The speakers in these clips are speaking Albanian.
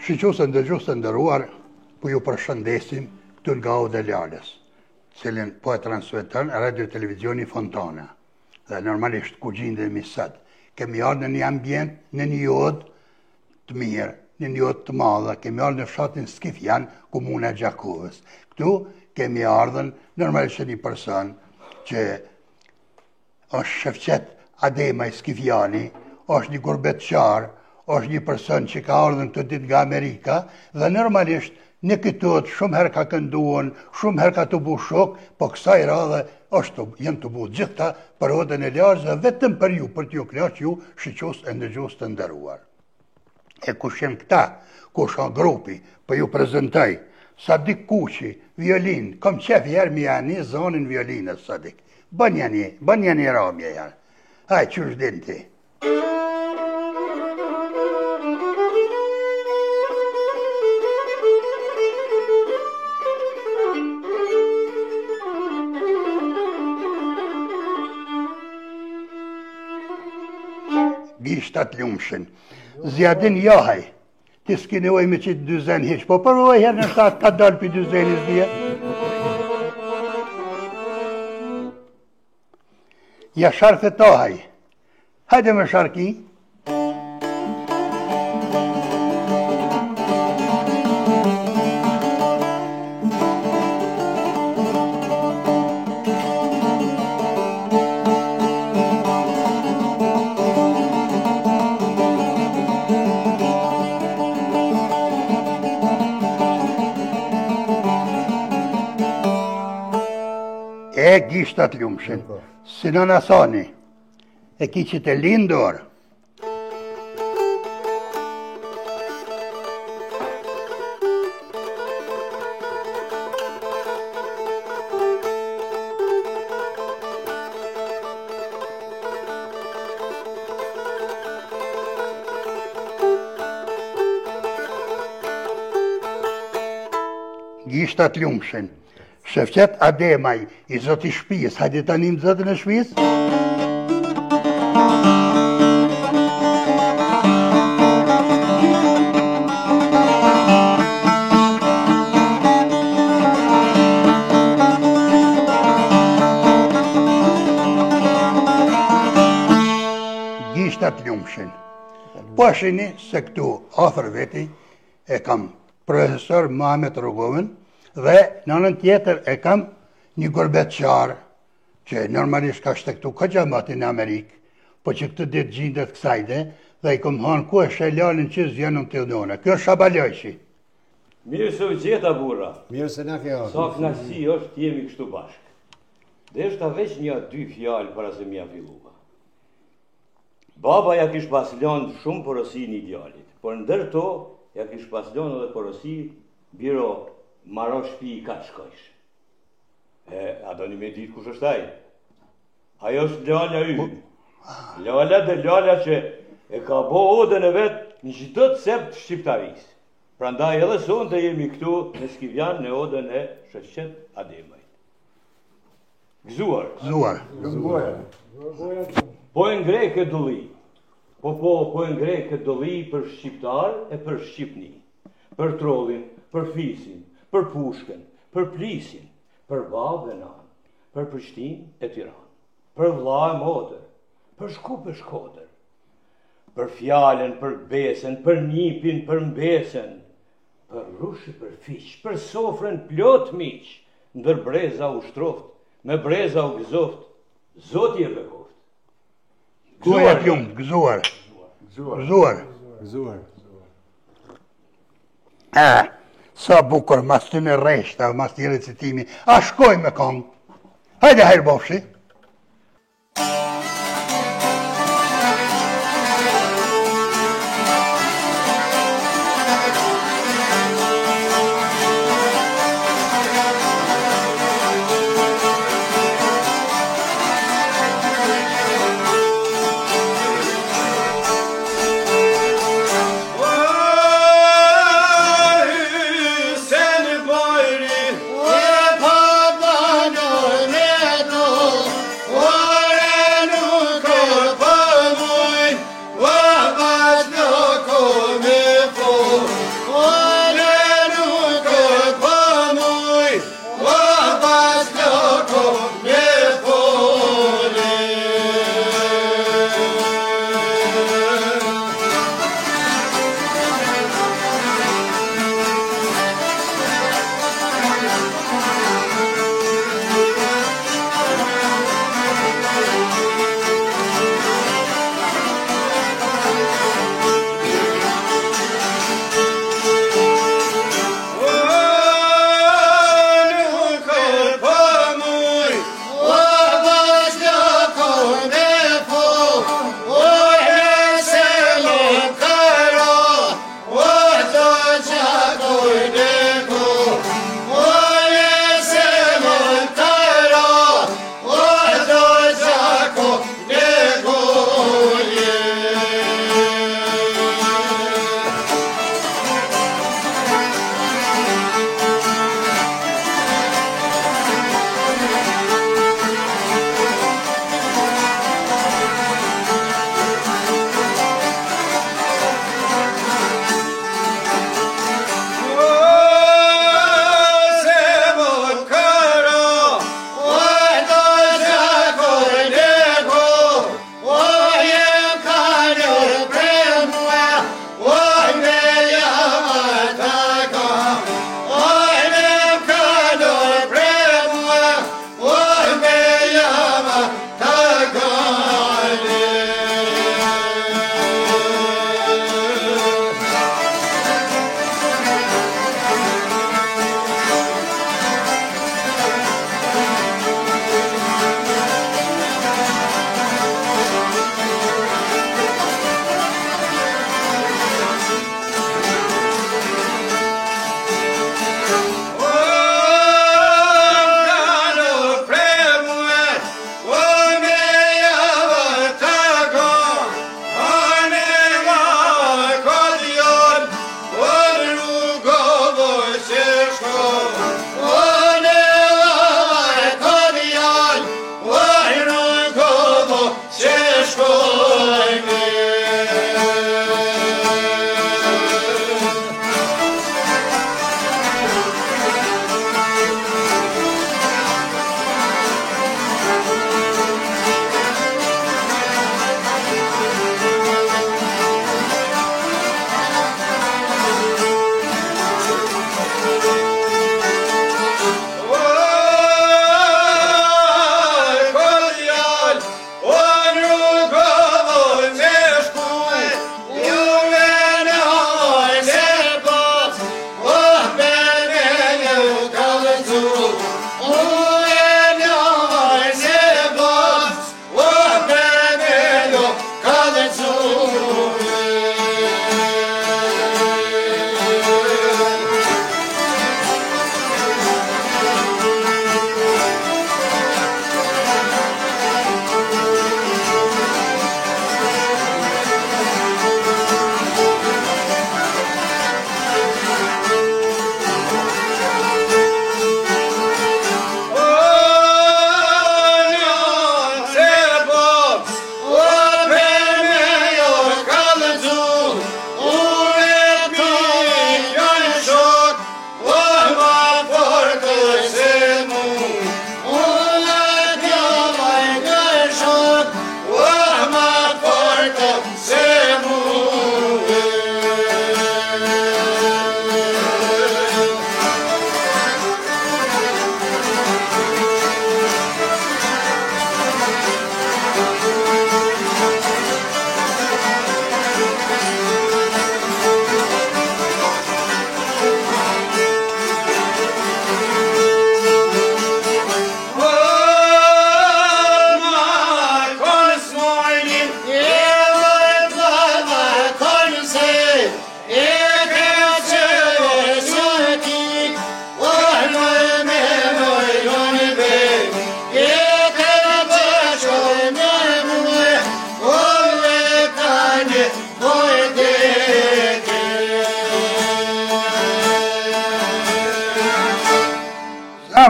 Shiqusën dhe gjusë të ndëruar, po ju përshëndesim këtu nga Oda Lales, cilin po e transmeton Radio Televizioni Fontana. Dhe normalisht ku gjindemi sot, kemi ardhur në një ambient, në një jodë të mirë, në një jodë të madhe, kemi ardhur në fshatin Skifjan, komuna e Gjakovës. Këtu kemi ardhur normalisht një person që është shefqet Ademaj Skifjani, është një gurbetçar, është një person që ka ardhur këtë ditë nga Amerika dhe normalisht në këtot shumë herë ka kënduar, shumë herë ka të bu shok, po kësaj radhe janë të bu gjithta për Odën e Lales dhe vetëm për ju, për t'ju kënaqur ju shiqus e ndëgjues të nderuar. E kush janë këta? Kush është grupi? Po ju prezantoj. Sadik Kuqi, violin, kom qef herë mi janë zonin violinës Sadik. Bën janë ramje janë. Haj, qysh din ti? Gishtat lumshin. Zjadin jahaj. Ti s'ki nevoj me qitë dyzen hiq, po përvoj herë në shtatë ka dalë për dyzenis dhja. Ja sharfet ahaj. Hajde me sharki. E gishtat lumshin, Sinan Asani, e ki që të lindur. Gishtat lumshin. Shefqet Ademaj, i zoti shpijës, hajde tani në zotën e shpijës? Gishtat lumshin. Po shini se këtu afër veti e kam profesor Mohamet Rogovën, dhe në anën tjetër e kam një gurbetçar që normalisht ka shtektu ka gjamati në Amerikë, po që këtë ditë gjindet kësajde dhe i kom hanë ku e shelalin që zjenën të udone. Kjo është Shabalojshi. Mirë se u gjeta burra. Mirë se na ke ardhur. Sa knasi është të jemi kështu bashkë. Dhe është ta veç një dy fjalë para se mja fillua. Baba ja kish pas lënë shumë porosi një djalit, por ndër to ja kish pas lënë edhe porosi biro marrë shtëpi i ka shkojsh. A do një me ditë kush është ai? Ajo është Lala ynë. Lala dhe Lala që e ka bo odën e vetë në çdo cep të shqiptarisë. Prandaj edhe sonte jemi këtu në Skivjan në odën e Shoqet Ademaj. Gëzuar. Po e ngrej këtë dulli. Po e ngrej këtë dulli për shqiptar e për Shqipni. Për trollin, për fisin, për pushkën, për plisin, për babë e nanë, për Prishtinë e Tiranë, për vlla e motër, për Shkup e Shkodër, për fjalen, për besen, për njipin, për mbesen, për rushi, për fiq, për sofrën plot miq, ndër breza u shtroft, me breza u gëzoft, Zoti e bekoft. Goja t'jumë, gëzuar. Sa bukur, mas të në reshta, mas të një recitimi, a shkoj me kongë. Hajde hajrë bofshi. Sen bayri, e pa bana ne do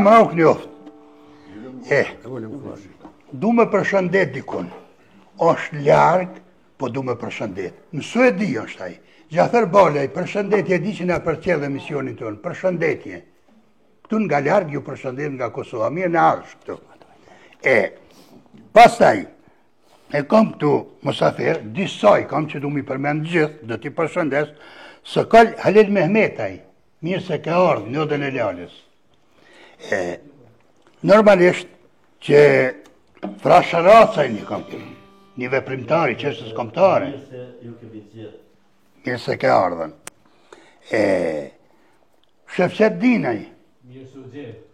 më nuk njoftë. Du me përshëndet dikun. Është largë, po du me përshëndet. Në Suedi është ai. Gjafer Balaj, përshëndetje, di që nga përcjell emisionin tonë, përshëndetje. Këtu nga largë ju përshëndet nga Kosova, mirë në arsh këtu. Pastaj, e kam këtu mosafer, disaj kam që du mi përmend gjithë, do t'i përshëndes, së kal Halil Mehmetaj, mirë se ke ardhë në Odën e Lalës. Normalisht që Fra Sharacaj një kam këtu, një veprimtari, qështës komtare. Mirë se ke ardhën. Shefqet Dinaj,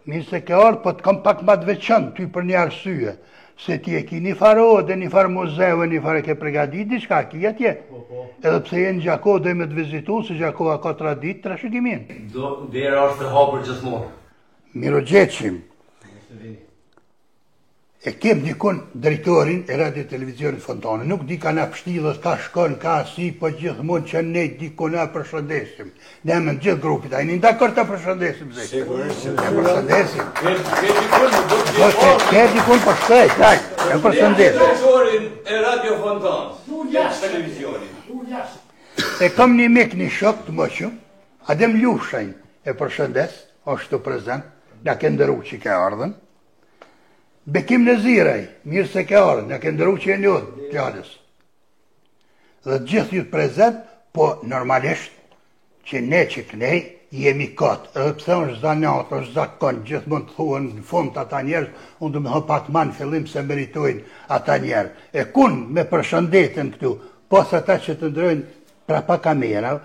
mirë se ke ardhë, po të kam pak ma të veçanë ty për një arsye, se ti e ki një farë ode, një farë muzeu, një farë ke pregadit, diçka ki atje. Edhe pse jenë Gjako dhe me të vizitu, se Gjako ka tradit, të rashikimin. Dera është të hapër gjithmonë. Miro gjeqim. E kem dikun drejtorin e radio televizionit Fontane, nuk di ka na pështilës, ka shkon, ka si, po gjithmonë që ne dikun e përshëndesim. Ne me në gjithë grupit, a i një ndakor të përshëndesim, zë. Ne përshëndesim. Ke dikun për shkrejt, daj, e përshëndesim. Drejtorin e Radio Fontanës, televizionit. E kam një mik një shok të moqëm, Adem Lushajn e përshëndes, është të prezent, nga ke ndëru që ke ardhen. Bekim Neziraj, mirë se ke ardhë, në ke ndëru që e njodhë, gjallës. Dhe gjithë ju të prezent, po normalisht që ne që kënej jemi katë, edhe pëse është zanatë, është zakon, gjithë mund të thuën në fund të ata njerës, unë du me hë pak ma në fillim se meritojnë ata njerë. E kun me përshëndetën këtu, pos ata që të ndrojnë pra pa kamera,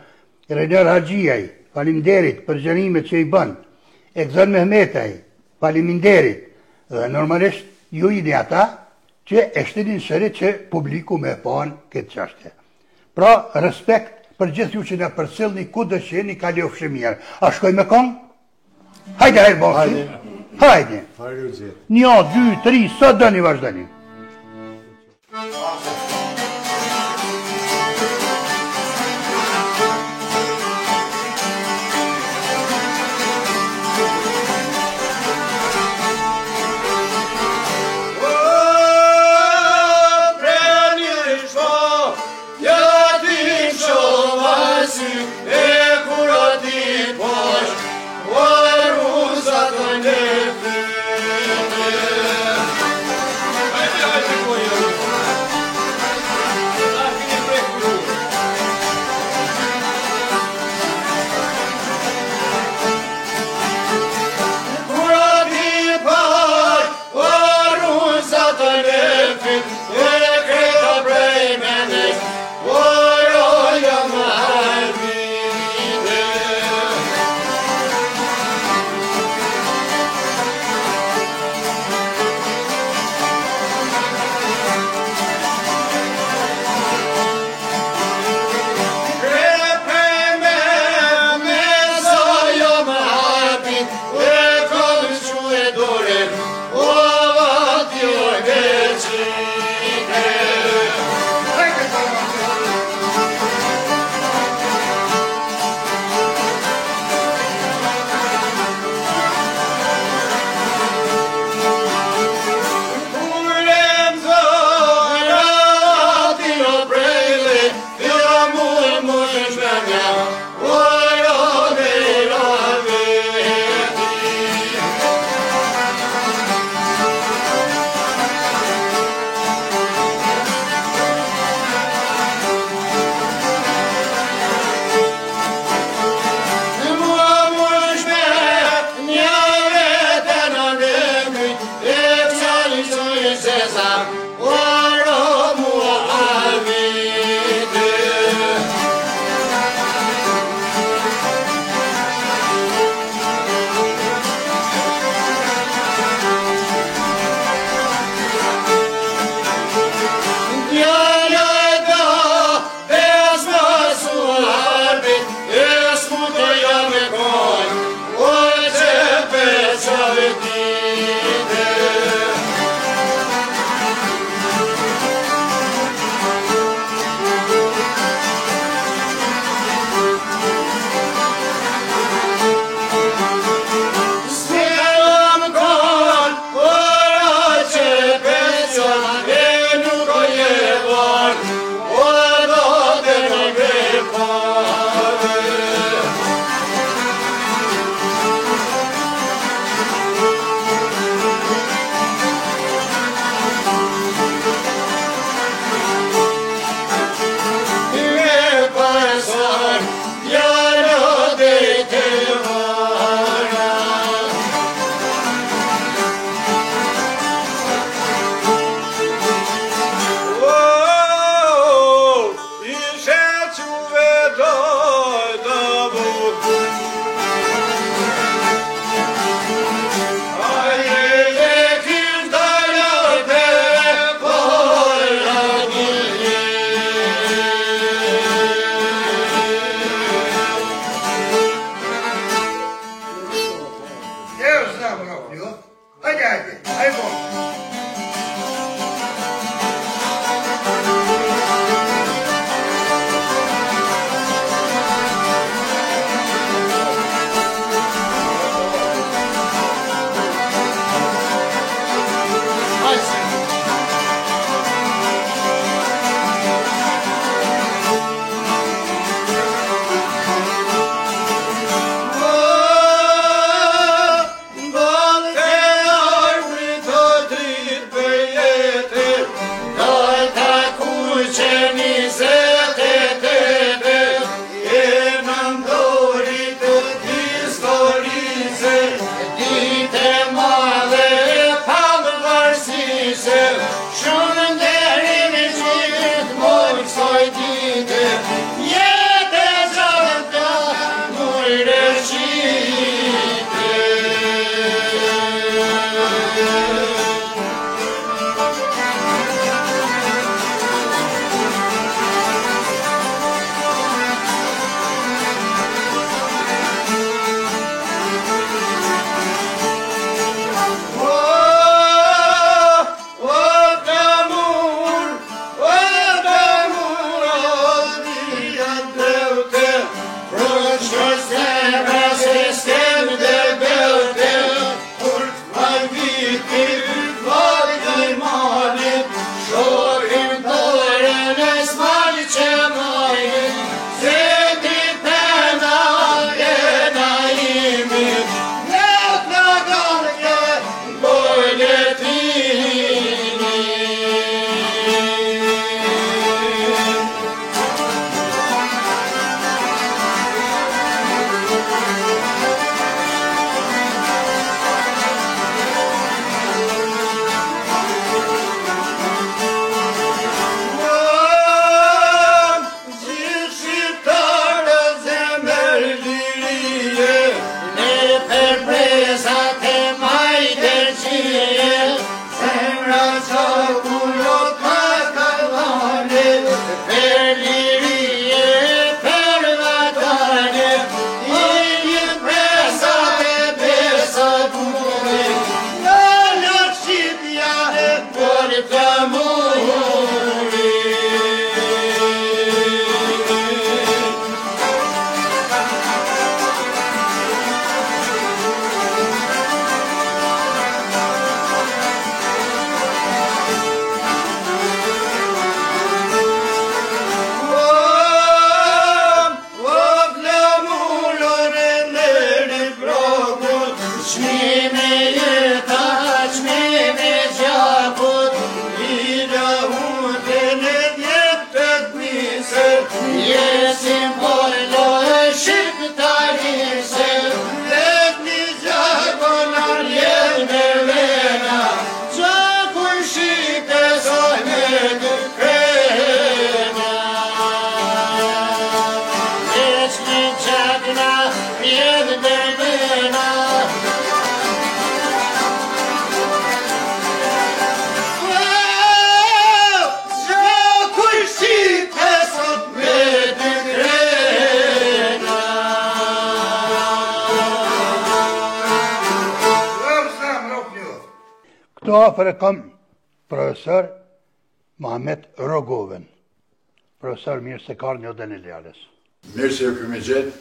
Renjar Haxhiaj, faleminderit për gjërimet që i bënë, Ekzon Mehmetaj, faleminderit. Dhe normalisht ju jeni ata që e shtinin shëri që publiku me panë këtë qashtje. Pra, respekt për gjithë ju që në përcilni ku dëshjeni ka ljofshë mirë. A shkoj me kongë? Hajde, hajde, bosi. Hajde. 1, 2, 3, sot dëni vazhdani. Këto afër e kam profesor Mamet Rogovën, profesor mirë se ka një odën e Lalës. Mirë se ju kemi gjetë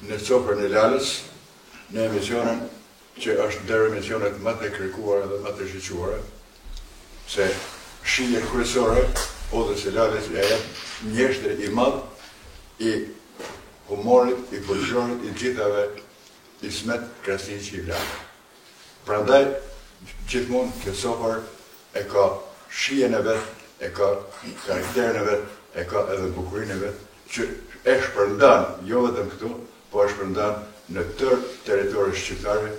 në Copër në Lalës, në emisionin që është ndër emisionet më të kërkuara dhe më të shqyquara, se shije kryesore, Odës e Lalës e jetë njështër i madh i humorit, i folklorit, i gjithave Ismet Krasniqi i Lalë. Prandaj, gjithmonë kjo sopër e ka shijen e vetë, e ka karakterin e vetë, e ka edhe bukurinë e vetë, që e shpërndan, jo vetëm këtu, po e shpërndan në tërë territorin shqiptare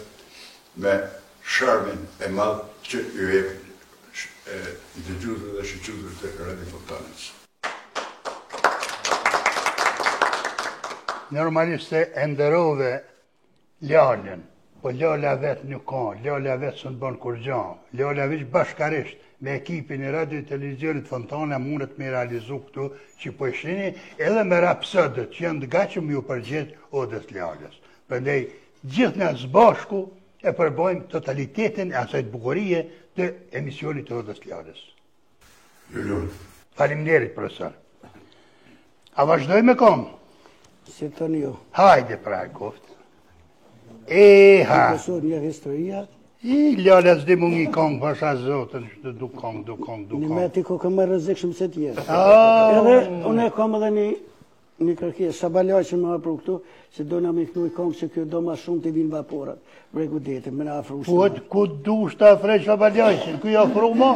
me sharmin e madh që ju jep dëgjuesve dhe shqiptarëve të Radio Fontanës. Normalisht se e nderove Lalën, po Lala vetë nuk ka, Lala vetë së në bënë kur gjanë, Lala veç bashkarisht me ekipin e radio e televizionit Fontana mundet me realizu këtu që po ishini edhe me rapsodët që janë të gachëm ju përgjegjë Odës Lalës. Prandaj gjithë në zbashku e përbojmë totalitetin e asaj bukurie të emisionit të Odës Lalës. Faleminderit, profesor. A vazhdoj me kom? Si të një. Hajde pra e koftë. Ha. Profesor një historia. I Lala s'di mu një kongë, pasha zotën, du kongë. Një me ti ko këmë rëzikshëm se tjerë. Edhe unë e kam edhe një kërkes, Shabalaj që më apru këtu, se do në me kënu i kongë që kjo do ma shumë të vinë vaporat. Bregu detin, me në afru shumë. Ku du shtë afrej Shabalajshin, ku i afru ma?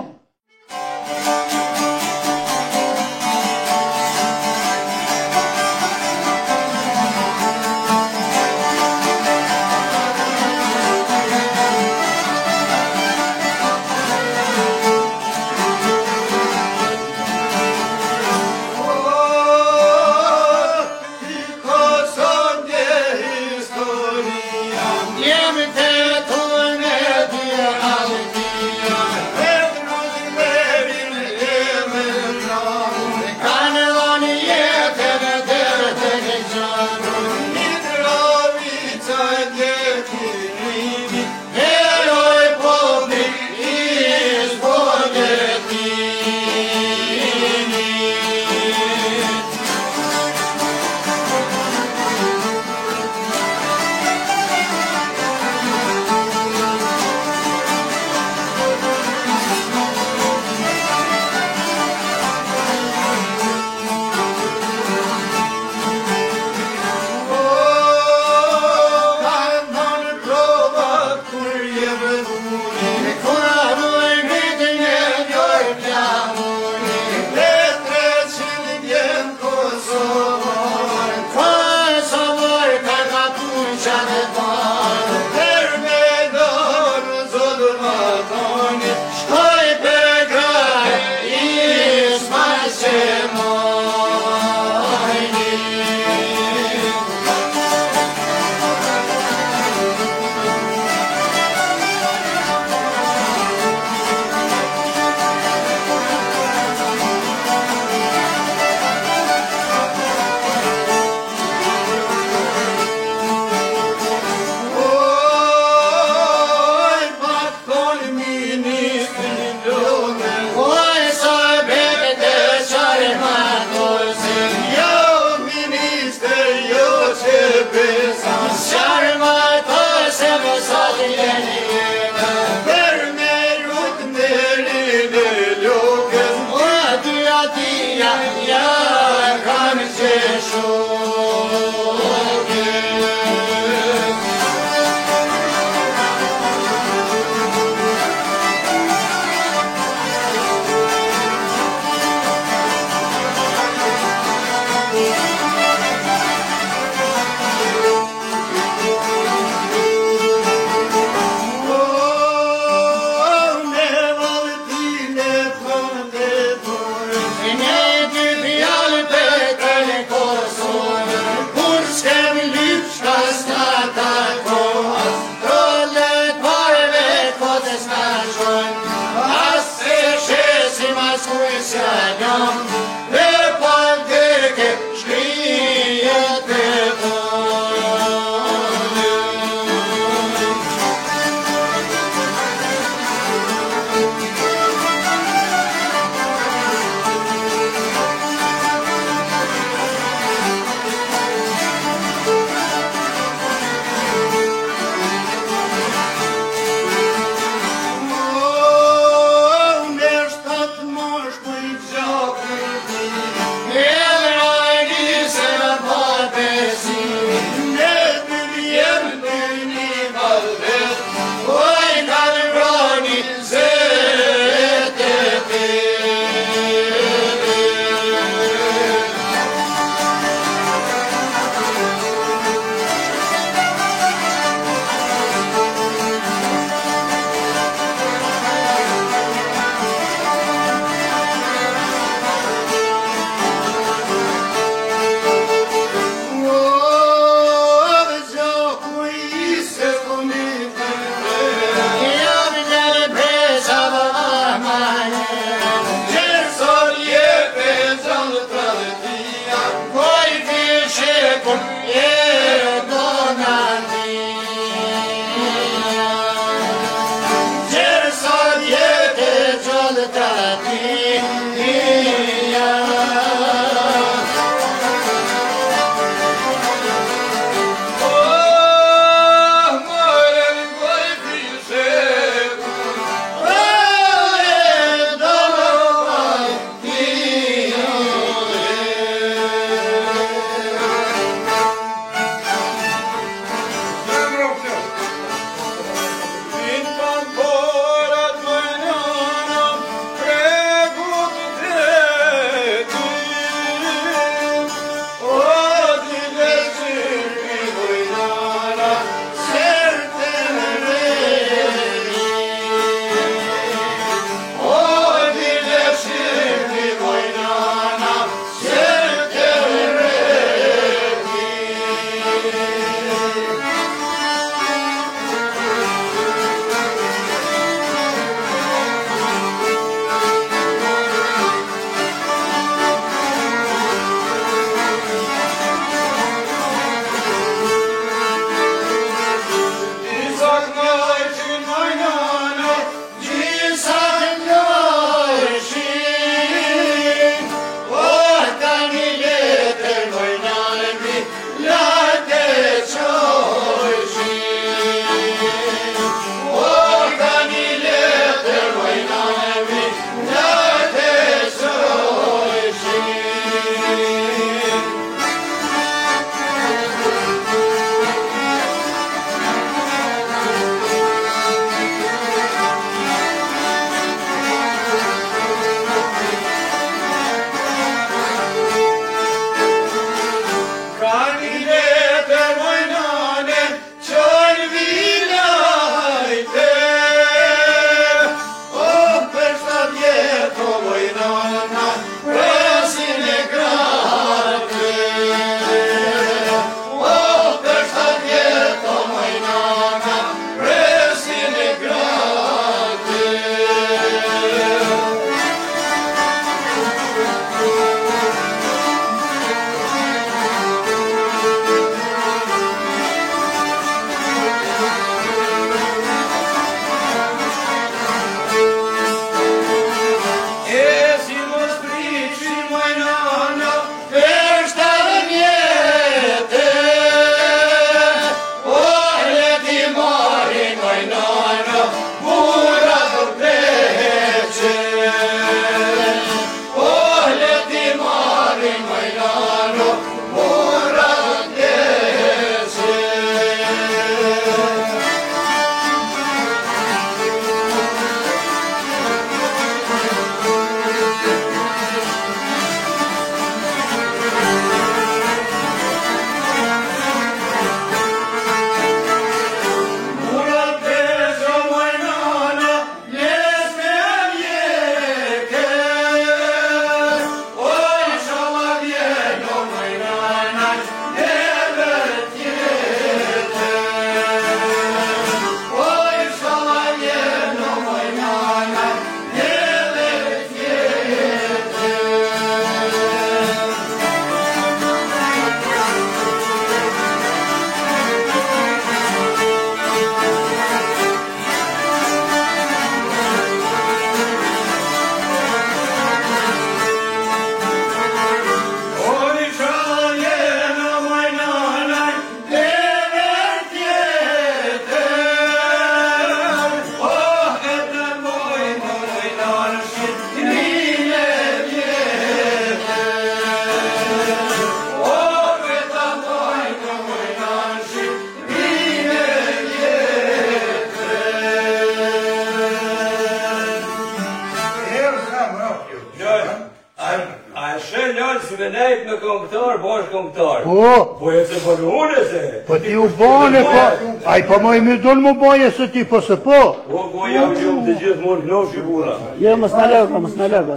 me nejt me këngëtar, bash këngëtar. Po, Po e se për une se. po ti u bane, po, aj po më i mi donë më baje se ti, po se po. Po jam gjumë të gjithë mund kënosh i bura. Jo, mos na lërgo,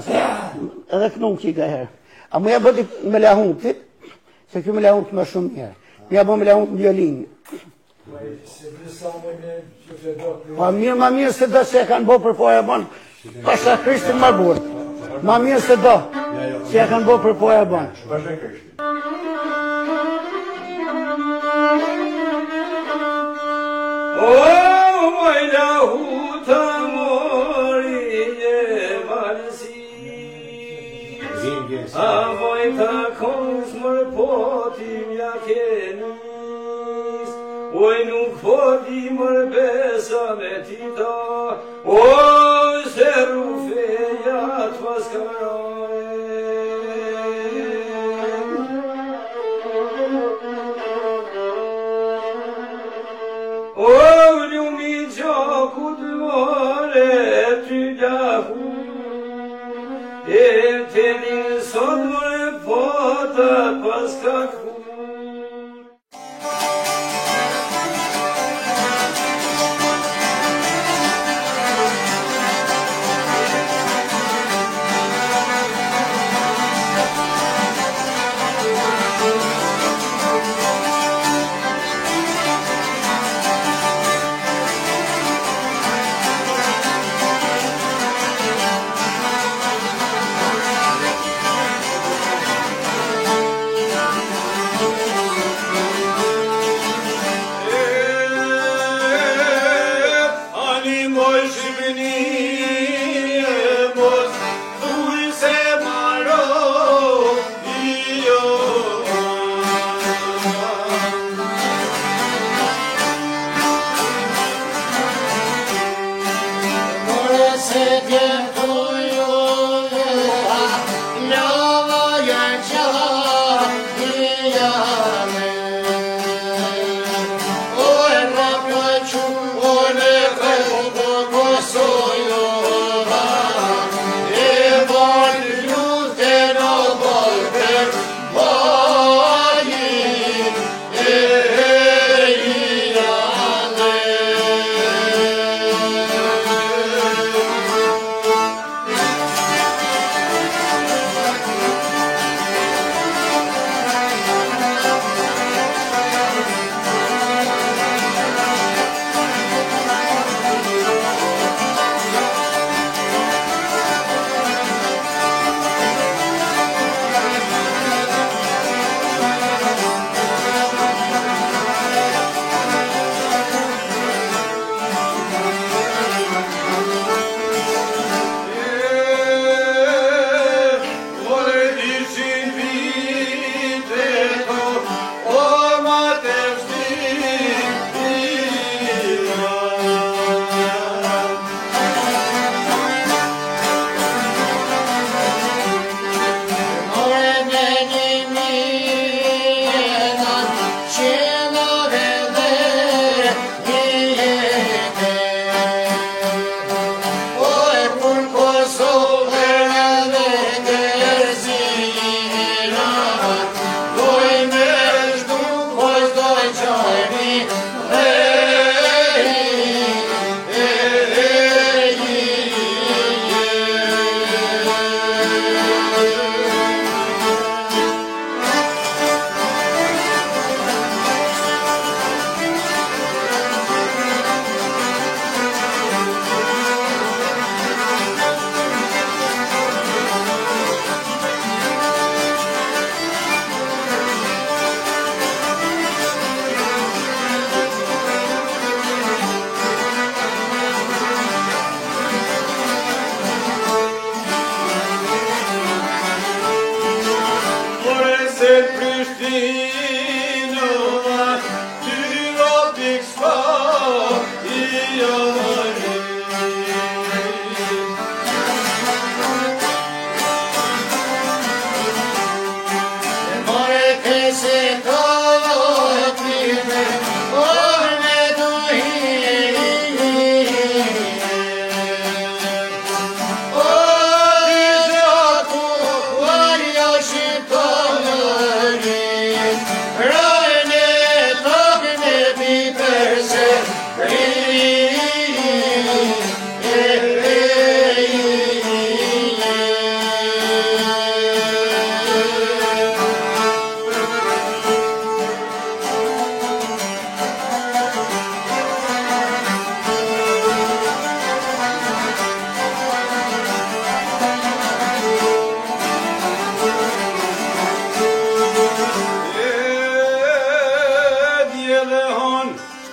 edhe kënum që i ka herë. A mu ja bëti me lahuntit, se kjo me lahuntit më shumë mirë. Ja bë me lahuntit në violinë. Pa mirë, ma mirë se do se e kanë bo për poja banë, pasha Krishtin Marbur. Ma mirë se do, se e kanë bo për poja banë. Pasha Krishtin. O, mojna huta mori e valësi, a vojta kongës mërë potim ja kenis, oj nuk poti mërë besa me tita, oj se rufeja të paskarare. O ljumi gjaku të vare ty dahu, e të një sot mërë pota pas ka kur. Shito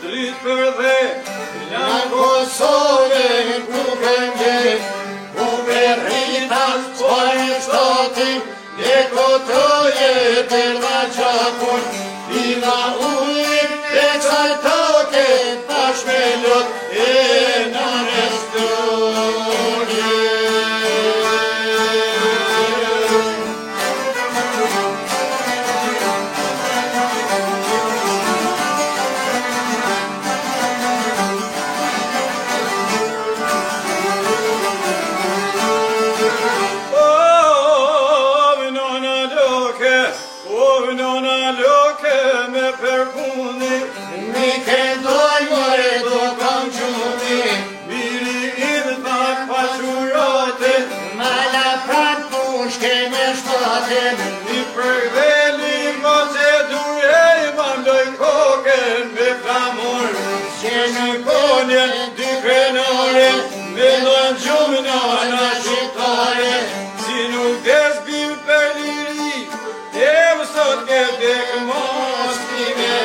shtrit për dhe Nga Kosovë ku këngje Ku berritas pojnë shtatin Dhe kotoje për nga qakun Vina ujnë e qaj toke Tash me lot e në restoni Një përveli më që durej më mdoj koken me flamur Që në konje dy krenore me dojnë gjumë në në shqiptare Si nuk des bim për liri e më sot ke dek mos t'i me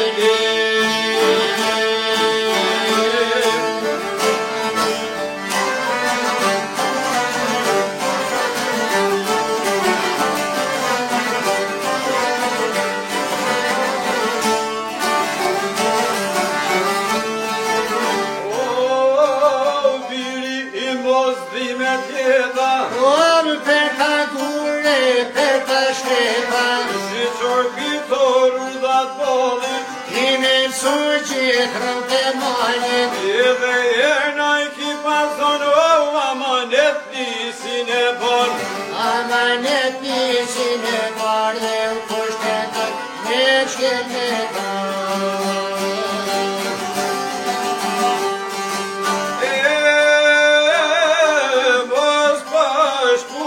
Edhe erna I ki pason o amanet nisin e bon Amanet nisin e bon Dhe u kushtetat me shketetat Mos pashpushko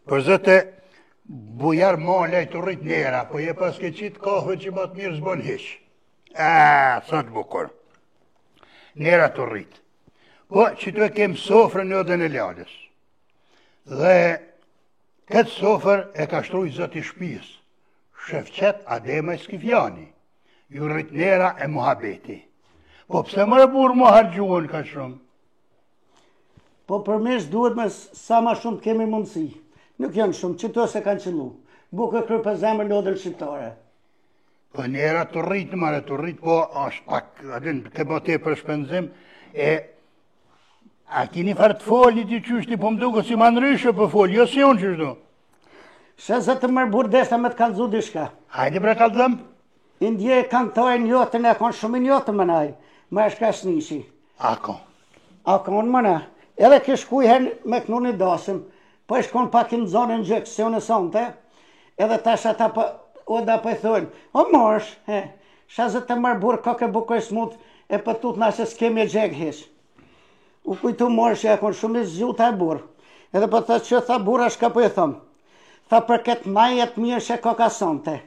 Për zëte, bujar male të rrit njera, po je pas ke qitë kohë që më të mirë zbon heq. Sot bukur. Njera të rrit. Po, që të kemë sofrën në odën e lalës. Dhe, këtë sofrë e ka shtruj zëti shpijës. Shefqet Adema Skifjani. Ju rrit njera e muhabeti. Po, pse mërë burë mu hargjuën ka shumë? Po përmesh duhet me sa ma shumë kemi mundësi. Nuk janë shumë, që to se kanë qëllu. Bukë kërë për zemër lodën shqiptare. Po njera të rritë, mare të rritë, po është pak, adin, ke bote për shpenzim, a kini farë të foli ti qyshti, po më duke si ma nëryshe për foli, jo si unë qyshtu. Shë zë të mërë burë deshta me të kalzu dishka. Hajde bre kalzëm. Indje kantojë njotën e konë shumë njotën më naj, më e shka shnishi. Ako. Ako në më na. Edhe kish kujhen me kënu një dasëm, po e shkon pak i në zonën gjëkë, se unë e sonte, edhe tash ata o da po e thujnë, o morsh, shazë të mërë burë kake bukoj smut, e pëtut nashe s'kemi e gjegë hesh. U kujtu morsh e akon shumë i zgjuta e burë, edhe po të që tha burë ashka po e thëmë, tha për këtë majet mirë që ka sonte,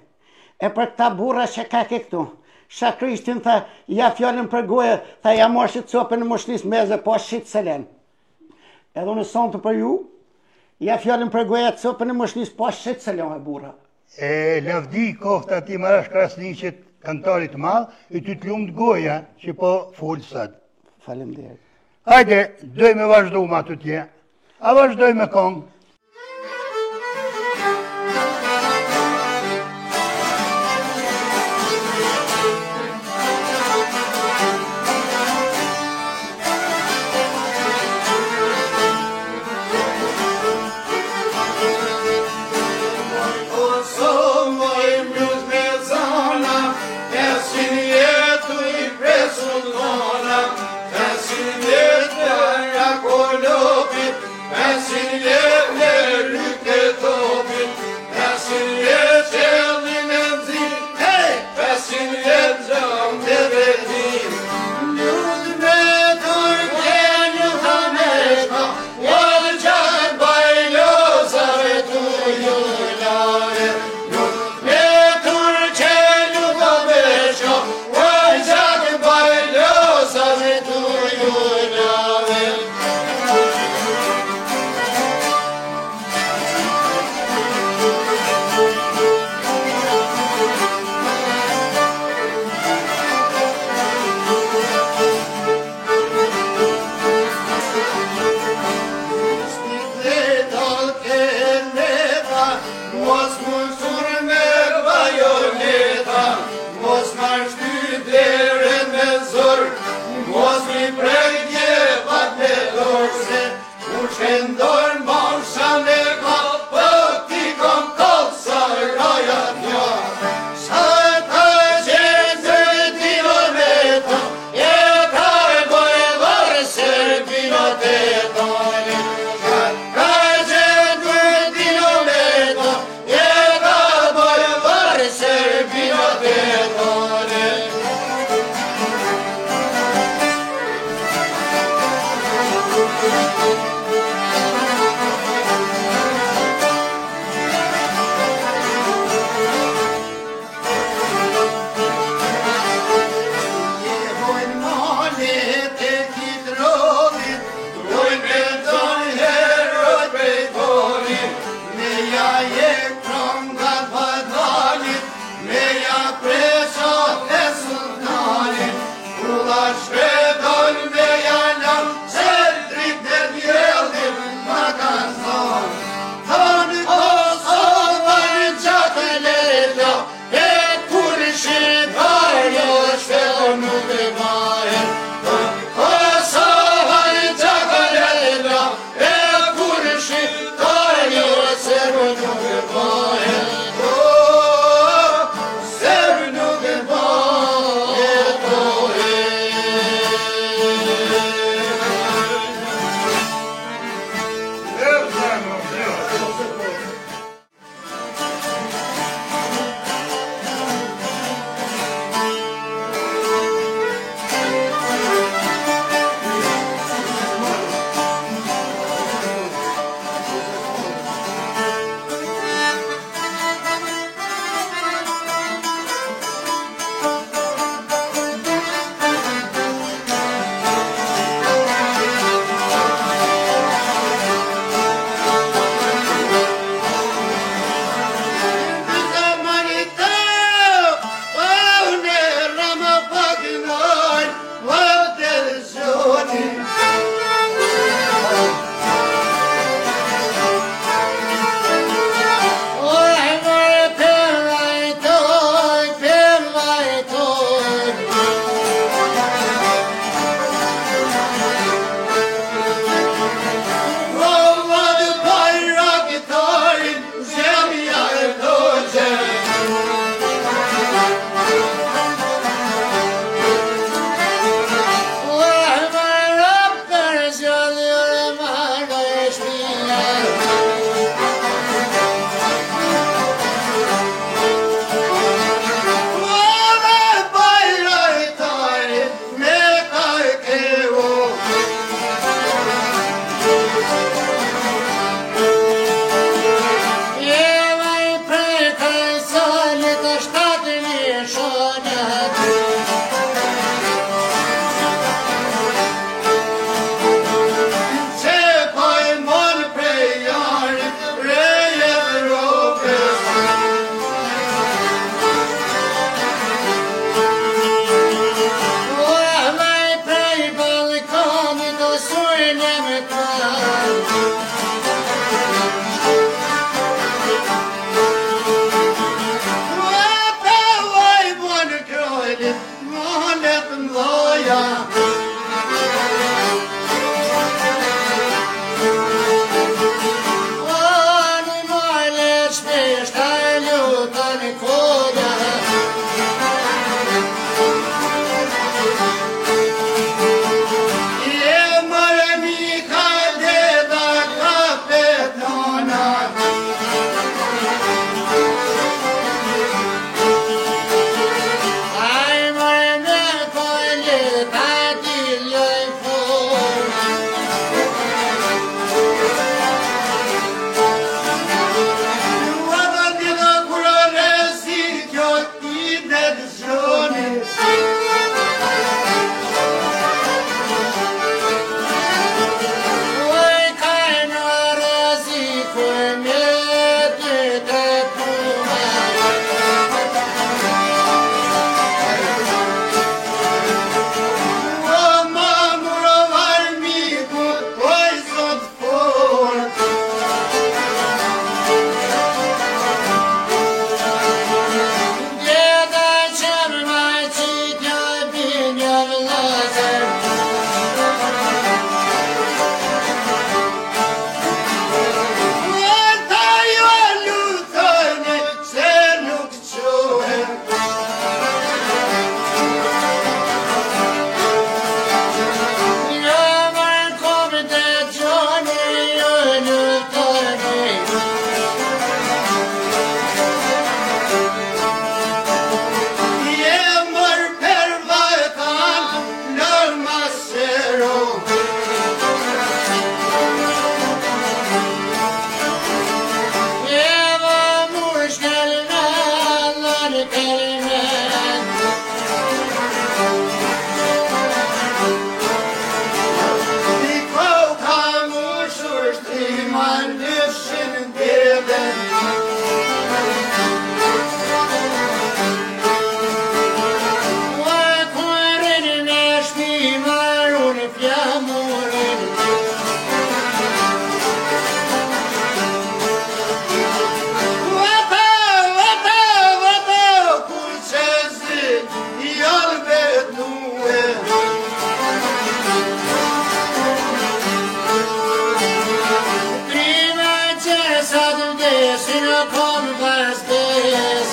e për këta burra që ka ke këtu, Sha Krishtin tha, ja fjallin për goje, tha ja morshit copën në moshnis meze, po shqitë selen. Edhe unë sonte për ju, ja fjallin për goja copën e moshnis, po shqitë selen e burra. Lavdi kofta ti marash Krasniqit, kantarit madh, e ty të lumë të goja që po folë sëtë. Falem dhe. Hajde, doj me vazhdu ma të tje, a vazhdoj me kongë. Pesin jetë ndor morshan e ka, po ti kom kod sa raja tja. Sa ka qenë kilometra, e ka e bojvar Serbinat e tani. Ka qenë kilometra, e ka bojvar Serbinat e tani. shesin e kom vazhdes.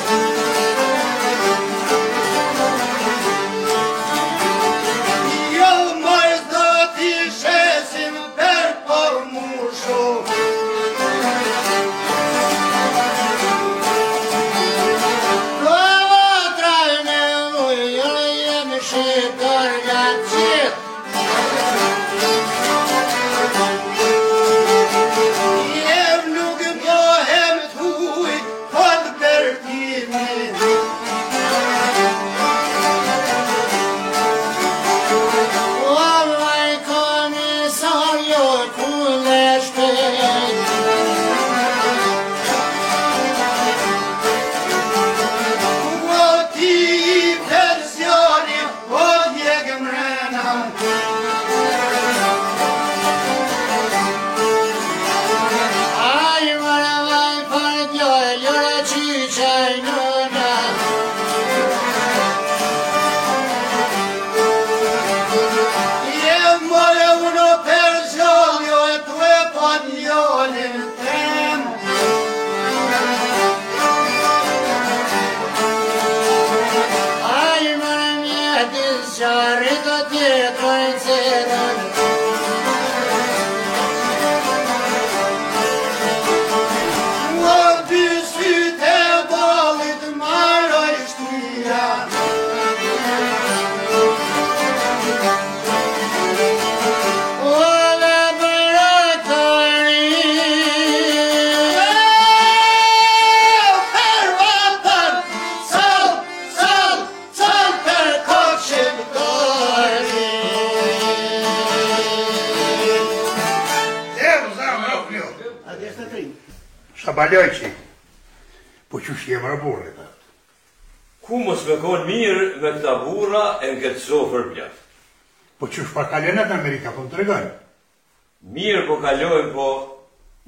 Jo mos do t'i shesim per por mushu. Balojqi, po që shjem burrit. Ku mos me konë mirë me këta burra e në këtë sofër bjaft. Po që shpa kalenet në Amerika, po më të regojnë? Mirë po kalojnë, po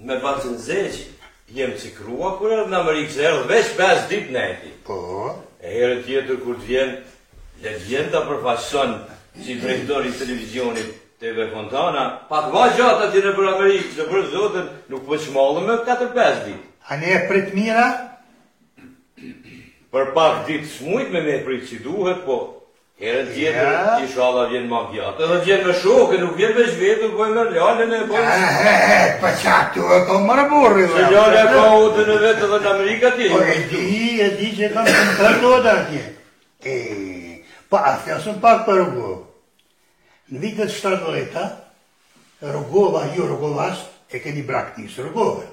me bacën zeqë, jem cikrua kur edhe në Amerikë, se edhe veç 5 ditë neti. Po? E herë tjetër kur të vjen, legjenda përfaqëson si drejtori i televizionit TV Fontana, pak ma gjatë aty në për Amerikë, se për zotën nuk po shmallë me 4-5 ditë. A ne e prit mira? Për pak ditë smujt me prit si duhet, po herën tjetër inshallah vjen ma gjatë. Edhe vjen me shokë, nuk vjen me zhvetur, po e me ljalën e bojës. Pa qatu e ka mërë burri. Se ljalë e ka utën e vetë edhe në Amerikë atje. Po e di që kam të më përdo atje. Pa a thjasën pak për rrugovë. Në vitet 70-ta, rrugova, ju rrugovas, e keni braktisë rrugove.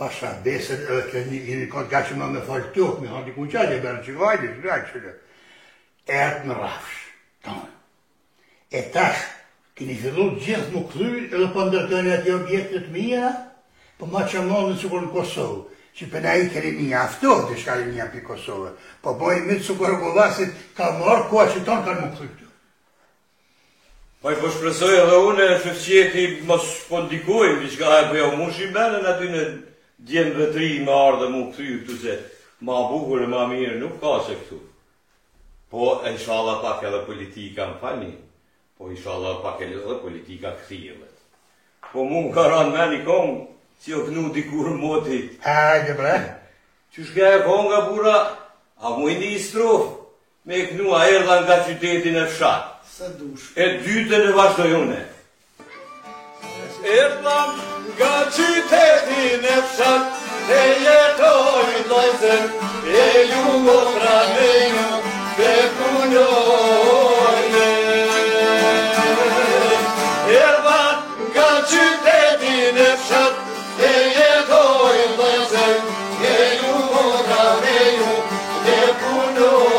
Pasha besën edhe keni një këtë gaqë me falë tjokë, me handi kunqatje, bërën që vajdi, shkaqële. Ertë në rafsh, tonë. E tash, keni fillu gjithë më këthyr edhe për ndërtënë ati objektet mija, për ma që mëllën që kur në Kosovë, që për na i keri një aftohë të shkari një për Kosovë, po bojnë mitë që kur rrugovasit ka marë koha që tonë kanë më këthyr të. Po i po shpresoj edhe une shëfqeti mos po ndikojnë, diçka e po jo mushi benën aty në djenë dhe tri me ardhe mu këthy këtu se ma bukur e ma mirë nuk ka se këtu. Po inshallah pak edhe politika më fani, po inshallah pak edhe politika këthilët. Po mu më ka ranë me një kongë, si o kënu dikur moti. Hajde bre. Qyshka e konga bura, a mu i një strofë, me kënu a erdha nga qytetin e fshatë. E dytën e vazhdojone. Erdham nga qytetin e fshat, e jetoj lojzen, e ju motra me ju, e punojne. Erdham nga qytetin e fshat, e jetoj lojzen, e ju motra me ju, e punojne.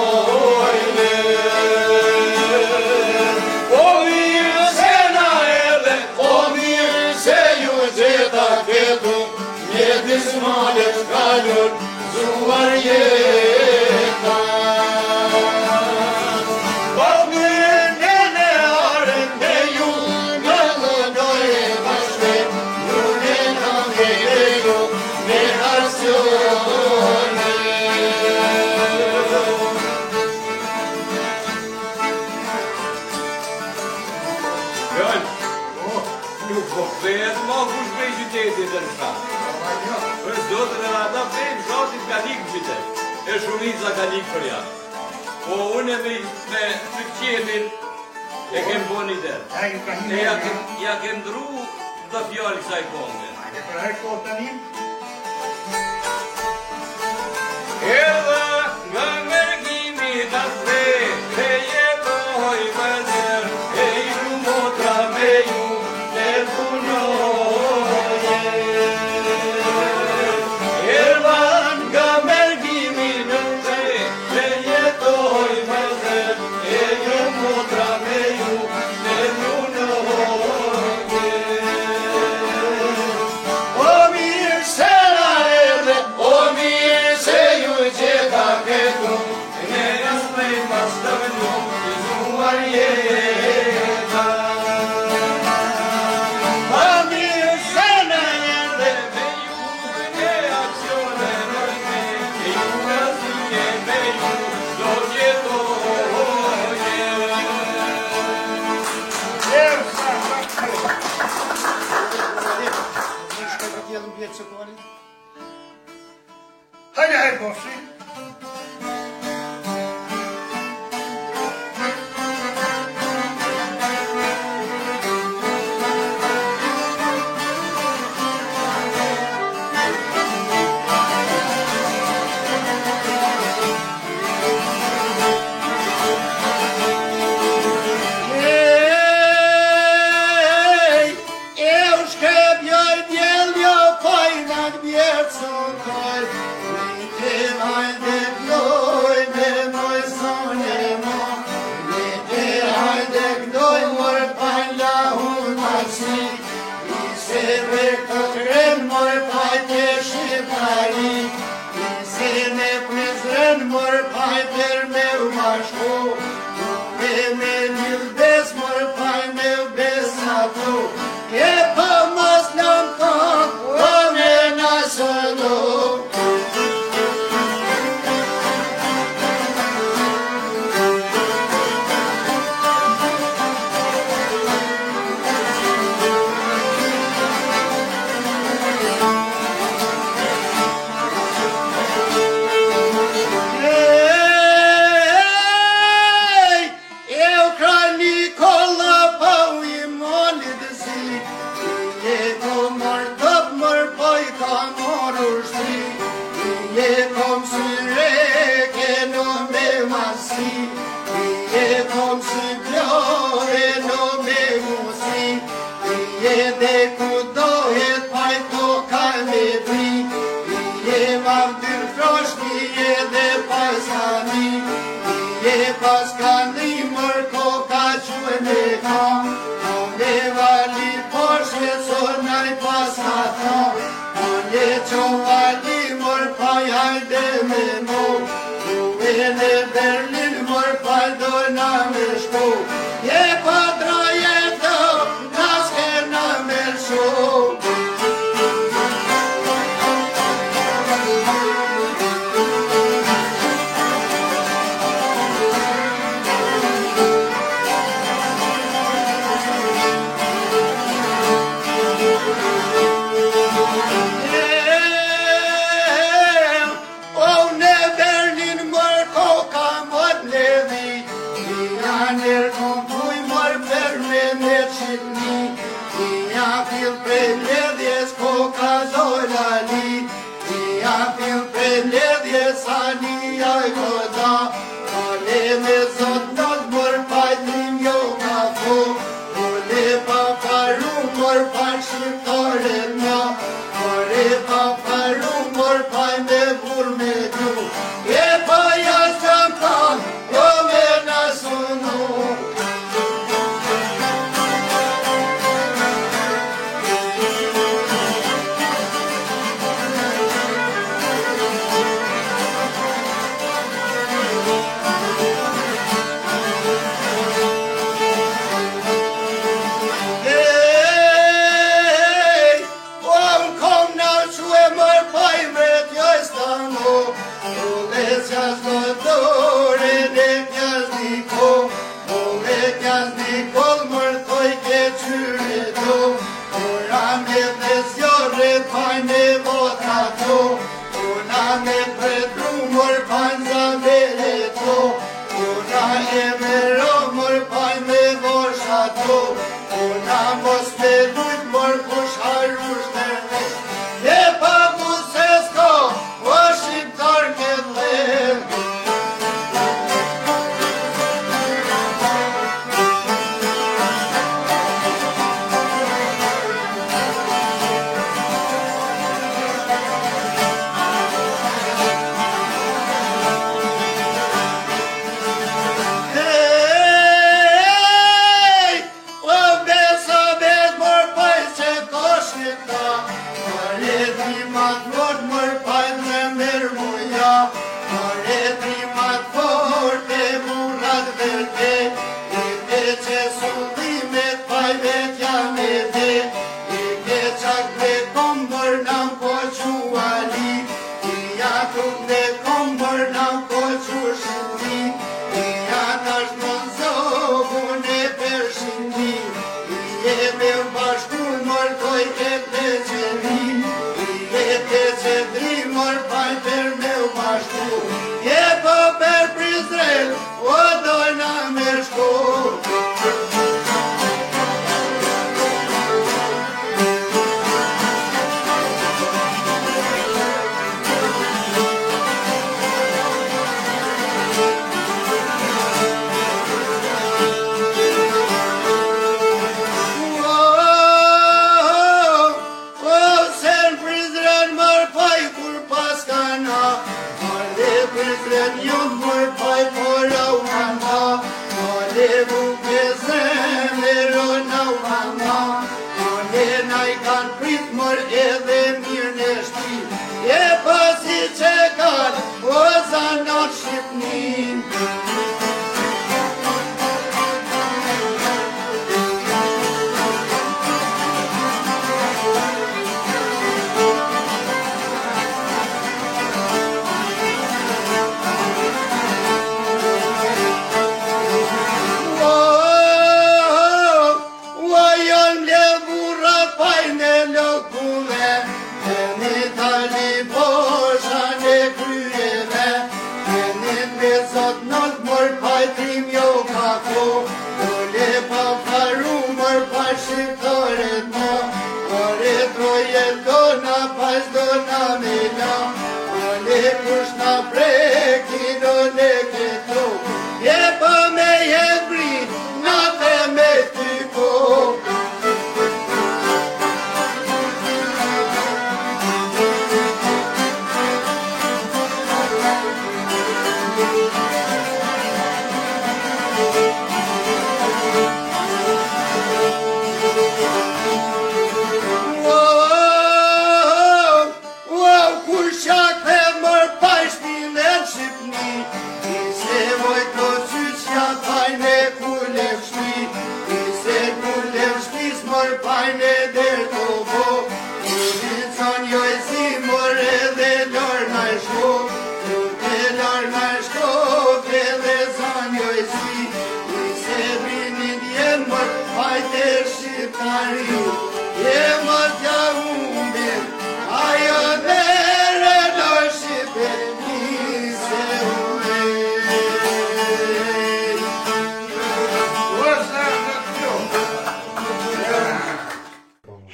Mjetis kalur zuar jeta. Bavnin e arën me ju, në lënoj e bashkë, njune në me ju, me arsjone. Nuk po vetë ma kush prej qytetit e në shka. Për zotën e ata fejnë shatit ka likë qytet, e shumica ka likë për jashtë. Po unë me sykqetin e kem bo një derë. E ja kem dru të fjallë kësaj konge. Hajde për herë kohë të njim. Edhe nga mërgimi të sve, e jetoj më zër, e ju motra me ju, e punoje. Edhe nga mërgimi në sve, e jetoj më zër, e ju motra me ju, e punoje. O mirë se la edhe, o mirë se ju gjeta këtu, ne jasme pas të vëndu, të zuar jeta. O mirë se la edhe, me ju e aksione nërme, e ju nëzike me ju, do gjetoje. Hajde herë boshi. Eu shkëpjoj djel jo pajnat vjetë sotoj, Nike hajde gnoj me moj sone mo, Nike hajde gnoj mor pajla hun masi, I se për të kren mor pajte shqiptari, I se ne prizren mor pajter me u mashko, me një bes mor paj me u bes ato, e pa mas lëm kënë, o me nasëllo. Eu kraj Nikola pa u I molit zi, I kom mor top mor po I ka mor ushti, I kom syreke no me masi, I kom syklore no me musi, I dhe ku dohet pajto ka me pri, I mam dyr froshti edhe paskani, I paskani mër koka quen e ka, Në vali porshe sonaj paskata, Në qo vali mër paj hajde me mo, Në Berlin mër paj dojna me shko, Je pa trajeto, naske na me lësho. to, una me predrumor panza vele to, una e me romor pan me vosha to, una mos me lut mor kush harush nerne, e pa musesko, o shqiptar këtë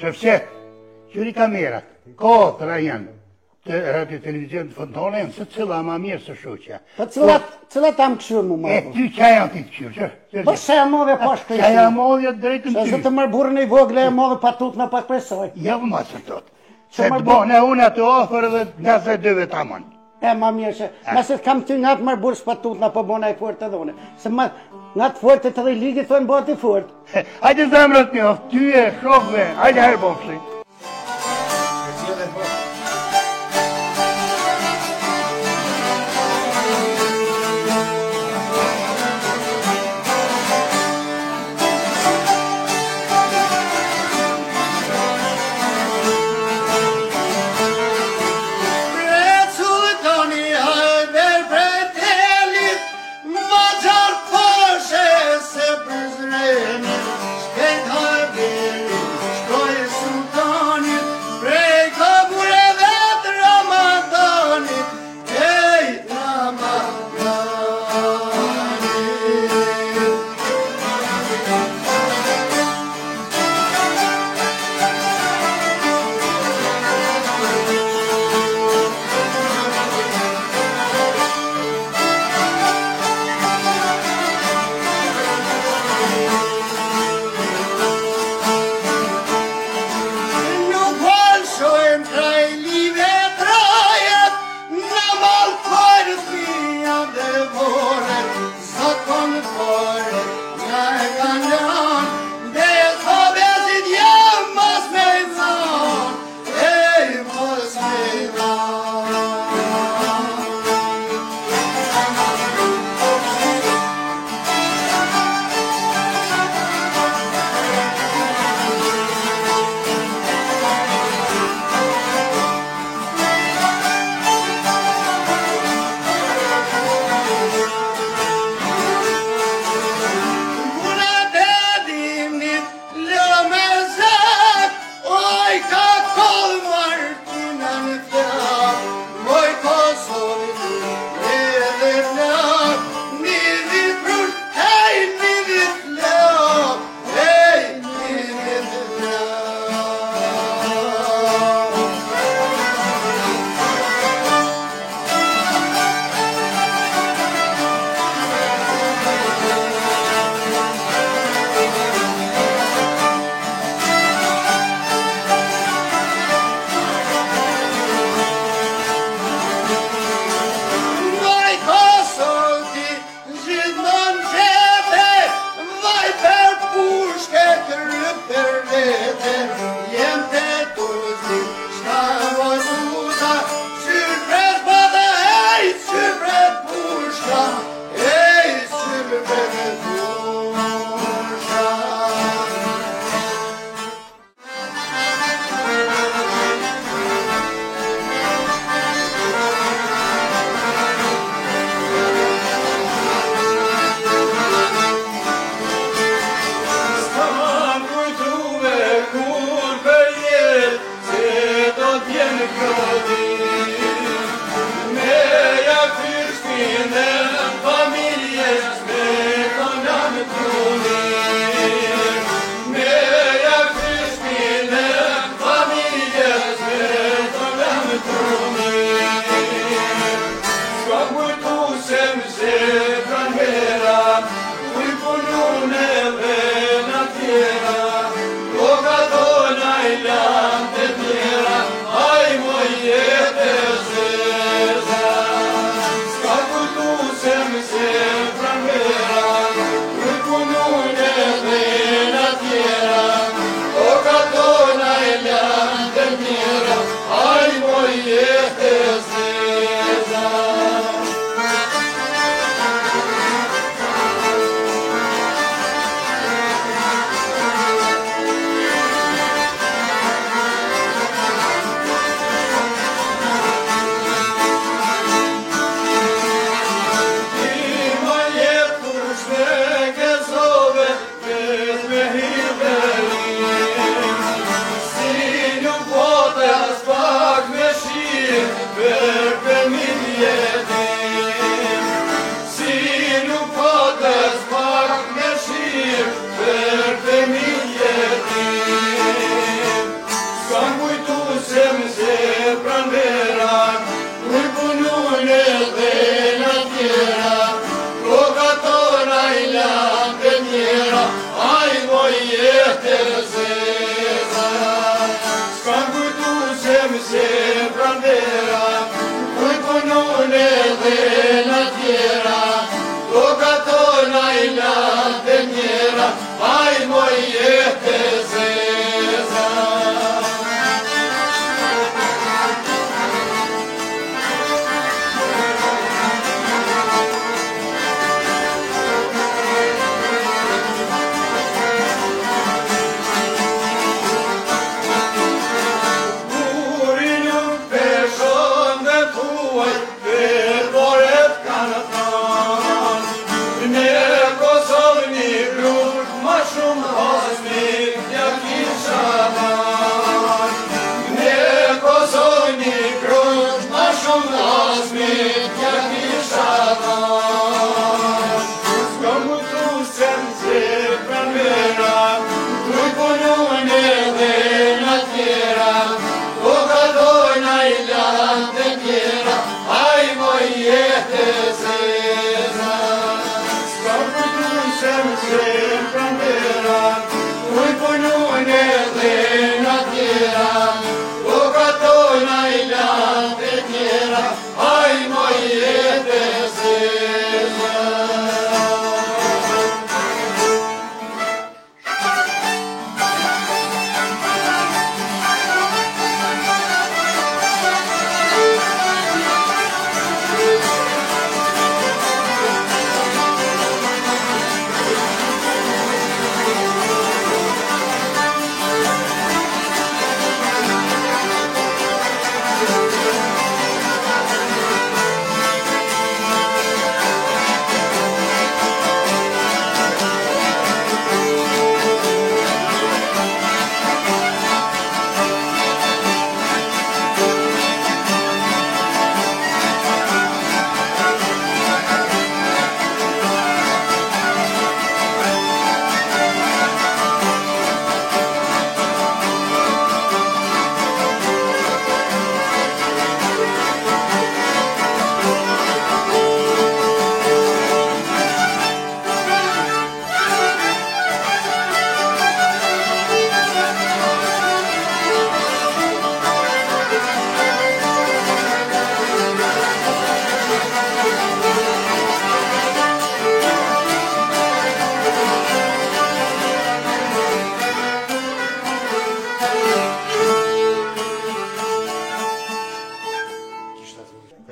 Shefqet, qyri kamerat, 4 janë të radio televizion të Fontana, janë se cila ma mirë së shoqja. Po cilat am këshur mu E marrë? ty qa janë ti të këshur, që? Po se e modhe pas Qa janë modhja drejtën Se ty. të mërë burën e vogle e modhe patut në pak presoj. Ja më masë tot. Se të bone unë atë ofër dhe nga se dyve të amon. E ma mirë që, nëse kam ty nga të mërë burës patut në po bona e fort edhe une. Se ma nga të fort e të dhe ligi thonë bërë të fort. Hajde zemrët njoft, ty e shokve, hajde herë bofshi. Shkojë sultan se prandera, kuj punon edhe në tjera, toka tona I latë njera, aj moj jetë zeza.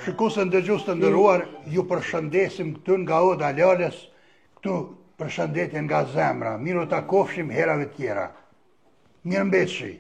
Shikusën dëgjues të nderuar, ju përshëndesim këtu nga Oda Lales, këtu përshëndetje nga zemra. Miru ta kofshim herave tjera. Mirëmbëjtje.